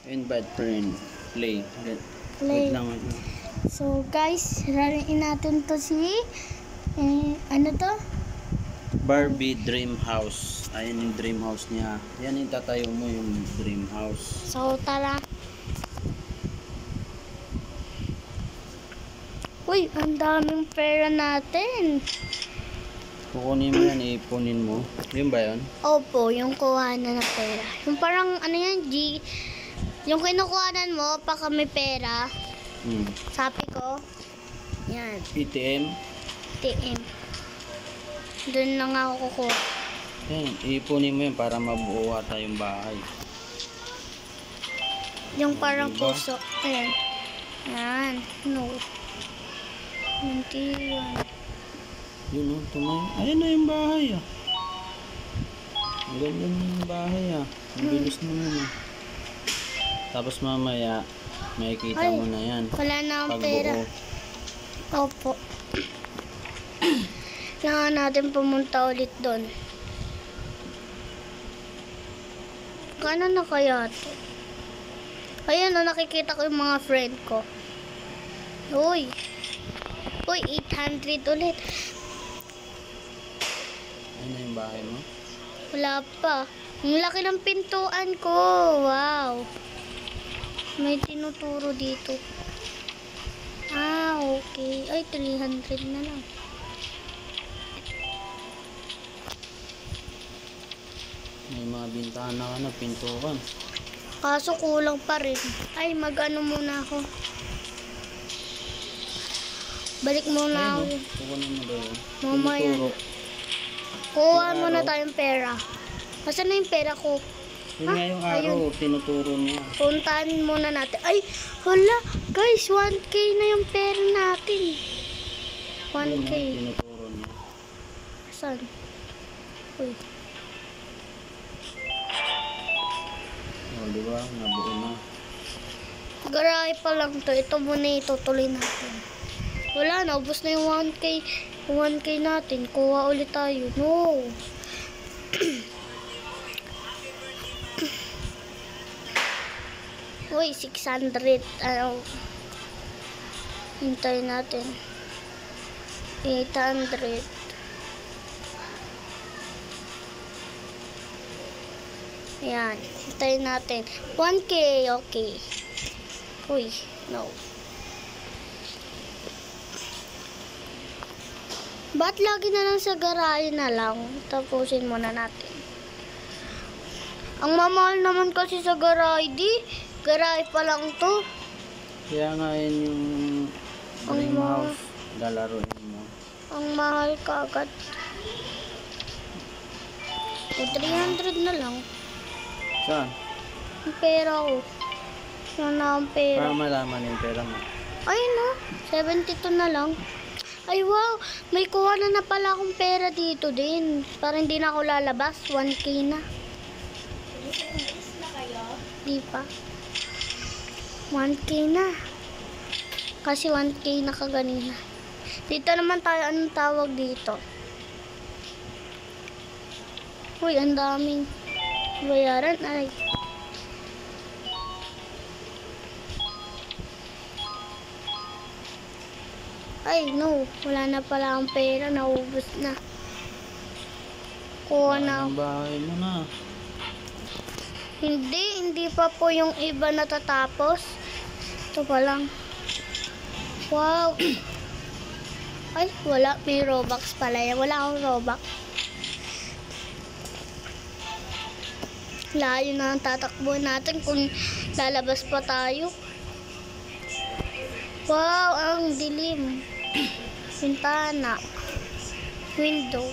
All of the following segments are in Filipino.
Invite friend. Play. Wait Play. lang. Wait lang. So guys, rariin natin to si ano to? Barbie Dream House. Ayan yung dream house niya. Yan yung tatayo mo yung dream house. So tara. Uy, ang daming pera natin. Kukunin mo yan, ipunin mo. Yun ba yun? Opo, yung kuhanan ng pera. Yung parang ano yan, yung kinukuhanan mo pagka may pera. Sabi ko, yan, ATM. TM. Doon lang ako kukuha. Yan, ipunin mo yan para mabuo tayong bahay. Yung parang Diba? puso. Ayan. Yan. No. Hindi yan. Yun o, tumayo. Ayan na yung bahay ah. Ang ganda na yung bahay ah. Ang bilis naman ah. Tapos mamaya, makikita Ay, mo na yan. Wala na akong pera. Pagbuo. Opo. Kailangan natin pumunta ulit doon. Kano na kaya ito? Ayan o, nakikita ko yung mga friend ko. Uy. Uy, 800 ulit. Ayan na yung bahay mo. Wala pa. Ang laki ng pintuan ko. Wow. May tinuturo dito. Ah, okay. Ay, 300 na lang. May mga bintana ka na, pintuan. Kaso kulang pa rin. Ay, mag-ano muna ako. Balik muna ako. Ayun o, kukunin mo daw yun. Mamaya. Tinuturo. Kuha Yung muna araw. tayong pera. Nasaan na yung pera ko? Yun Ha? nga yung araw, tinuturo niya. Puntahan muna natin. Ay, hala. Guys, 1K na yung pera natin. Yun 1K. o, tinuturo niya. Saan? Uy. O, diba? Nabuo na. Garahe pa lang to. Ito muna itutuloy natin. Wala na. Ubus na yung 1K. 1K natin. Kuha ulit tayo. No. Uy, 600. Ano? Hintayin natin. 800. Ayan. Hintayin natin. 1K. Okay. Uy. No. Ba't lagi na lang sa garahe na lang? Tapusin muna natin. Ang mamahal naman kasi sa garahe, di? Garahe pa lang to. Kaya nga yun yung dream Ang house. Lalaroin mo. Ang mahal kagad. O, 300 na lang. Saan? Ang pera ko. Wala na akong pera. Para malaman yung pera mo. Ay, no. 72 na lang. Ay, wow. May kuha na pala akong pera dito din. Para hindi na ako lalabas. 1K na. Di pa. 1K na. Kasi 1K na kaganina. Dito naman tayo. Anong tawag dito? Uy, ang daming bayaran. Ay. Ay, no. Wala na pala akong pera. Naubos na. Kuha na Ang bahay mo na. Hindi pa po yung iba natatapos. Ito pa lang. Wow. Ay, wala. May Robux pala yan. Wala akong Robux. Layo na ang tatakbo natin kung lalabas pa tayo. Wow, ang dilim. Bintana. Window.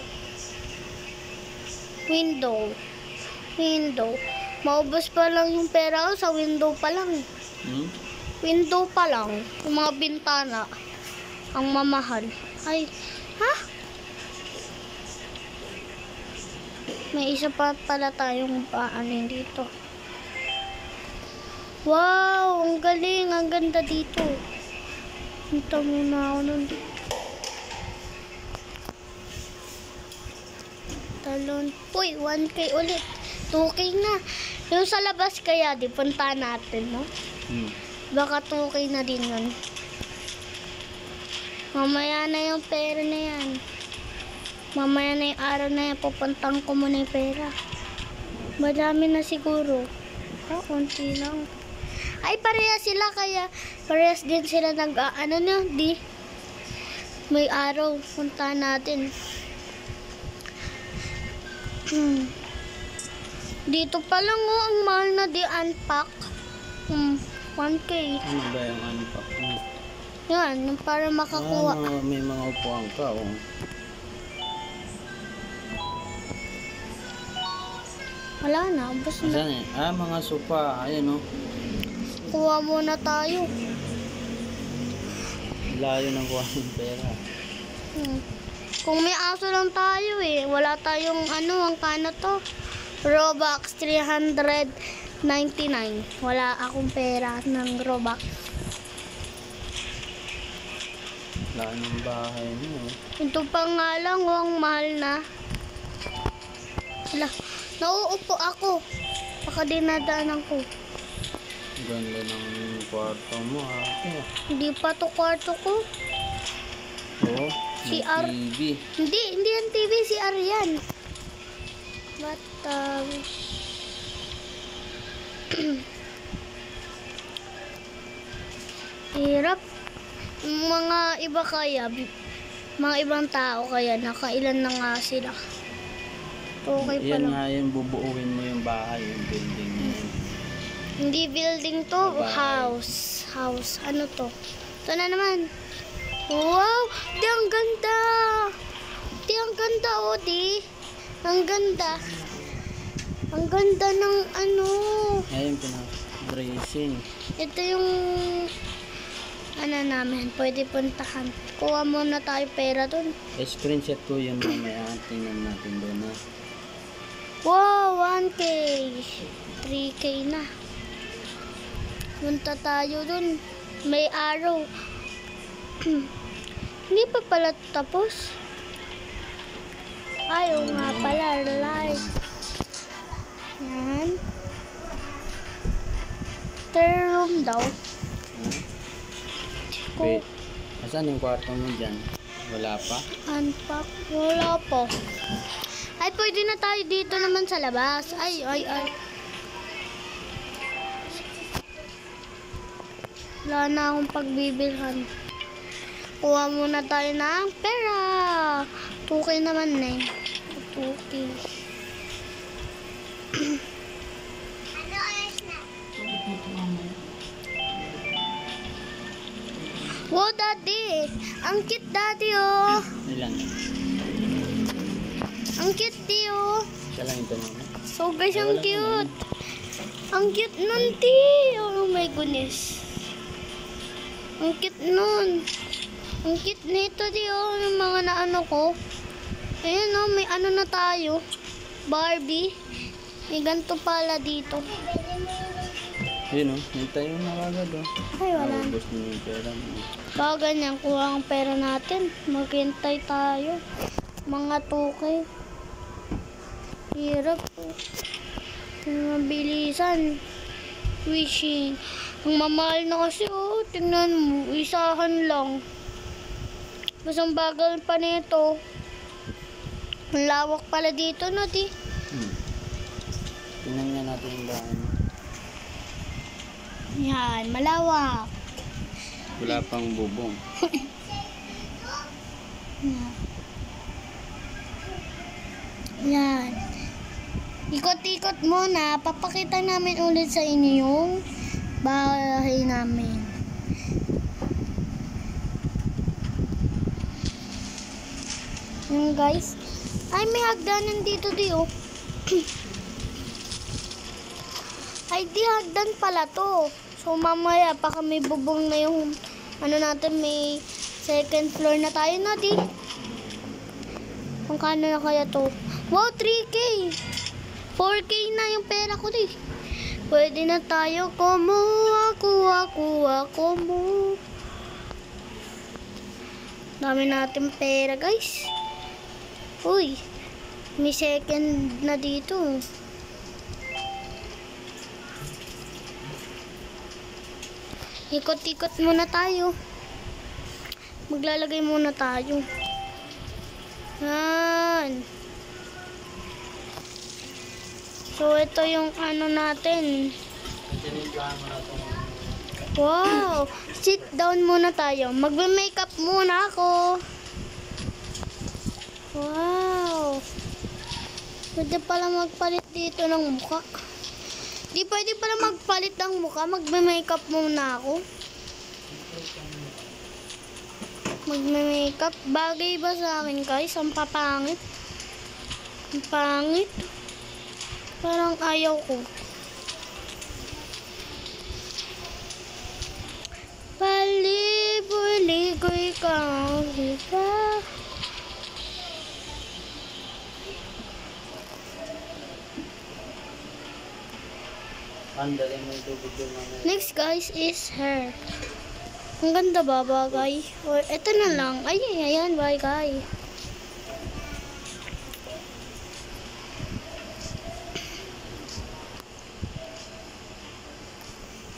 Maubos pa lang yung pera ko sa window pa lang. Window pa lang. Yung mga bintana. Ang mamahal. Ay, ha? May isa pa pala tayong paanin dito. Wow, ang galing. Ang ganda dito. Punta muna ako nun dito. Talon. Uy, 1K ulit. 2K na. Yung sa labas kaya, di punta natin, no? Baka 2K na din yun. Mamaya na yung pera na yan. Mamaya na yung araw na yan, pupuntang ko muna yung pera. Madami na siguro. Konti lang. Ay, parehas sila, kaya parehas din sila ano nyo, di? May araw, punta natin. Dito pa lang ang mahal na di unpack. 1K. Ano ba yung unpack mo? Yan, yung para makakuha. May mga upuan ka, oh. Wala na, ubos na. Asan eh? Mga sopa. Ayan, oh. Kuha muna tayo. Layo ng kuha ng pera. Kung may aso lang tayo eh. Wala tayong ang kano to. Robux 399. Wala akong pera ng Robux. Layo ng bahay mo, eh. Ito pa nga lang, ang mahal na. Wala. Nauupo ako. Baka dinadaanan ko. Ganda ng kwarto mo, ate. Hindi pa to kwarto ko. Oh, may CR. TV. Hindi yan TV, CR yan. But, hirap. Mga iba kaya, mga ibang tao kaya, nakailan na nga sila. Okay pa Yan lang. nga yung bubuuin mo yung bahay, yung building niya. Hindi building to, Bahay. house. Ano to? Ito na naman. Wow! Di, ang ganda! Di, ang ganda, oh, di. Ang ganda. Ang ganda ng Ayun, pinaka-dressing. Ito yung namin. Pwede puntahan. Kuha muna tayo pera dun. Screenshot ko yun mamaya. Tingnan natin doon, ha. Wow! 1K. 3K na. Punta tayo dun. May araw. Hindi pa pala tapos. Ayaw nga pala. Live. Yan. Third room daw. Wait. Asan yung kwarto mo dyan? Wala pa? Unpack. Wala pa. Ay, pwede na tayo dito naman sa labas. Ay. Wala na akong pagbibilhan. Kuha muna tayo ng pera. 2K naman eh. 2K. Wow, daddy. Ang cute, daddy, oh. Ilan? Ang cute, di, oh. Siya lang ito, mama. So, guys, ang Wala cute. Ang cute nun, di. Oh my goodness. Ang cute nun. Ang cute nito, di, oh. Yung mga naano ko. Ayan, oh. May ano na tayo. Barbie. May ganito pala dito. Yun, oh. Hintay mo na agad, oh. Ay, wala. Naubos na yung pera mo. Baka ganyan, kuha ang pera natin. Maghintay tayo. Mga 2K. Hirap. Mabilisan. Wishing. Ang mamahal na kasi, oh. Tingnan mo. Isahan lang. Mas ang bagal pa nito. Ang lawak pala dito, no, di? Tingnan nga natin yung bahay mo. Yan, malawak. Wala pang bubong. Yan. Ikot-ikot muna. Papakita namin ulit sa inyo yung bahay namin. Yan, guys. Ay, may hagdanan dito, di, oh. Ay, di hagdan pala to. So, mamaya, baka may bubong na yung, natin, may second floor na tayo na, di. Kung kano na kaya to. Wow, 3K. 4K na yung pera ko, di. Pwede na tayo kumuha. Dami natin pera, guys. Uy, may second na dito. Ikot-ikot muna tayo. Maglalagay muna tayo. Yan. So, ito yung ano natin. Tinimplahan mo na itong Wow! Sit down muna tayo. Magme-makeup muna ako. Wow! Pwede pala magpalit dito ng mukha. Di pwede pala magpalit ng mukha. Magme-makeup muna ako. Magme-makeup. Bagay ba sa akin, guys? Ang papangit. Ang pangit. Parang ayaw ko. Paligoy-ligoy ka, di ba? Andali mo yung tubig yung mamaya. Next, guys, is hair. Ang ganda ba, bagay? O, eto na lang. Ay, ayan, bagay.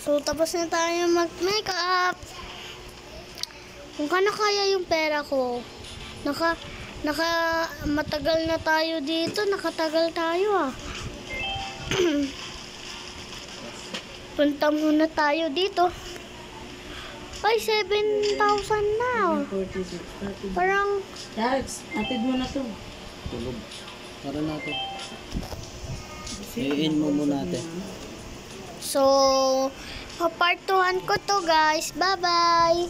So, tapos na tayo mag-makeup. Kung kano kaya yung pera ko. Matagal na tayo dito. Nakatagal tayo, ah. Punta muna tayo dito. Ay, 7,000 na. 46, 30. Parang, Alex, atid mo na to. Tulog. Tara na ito. I-in mo muna natin. so, part 2 ko to, guys. Bye-bye.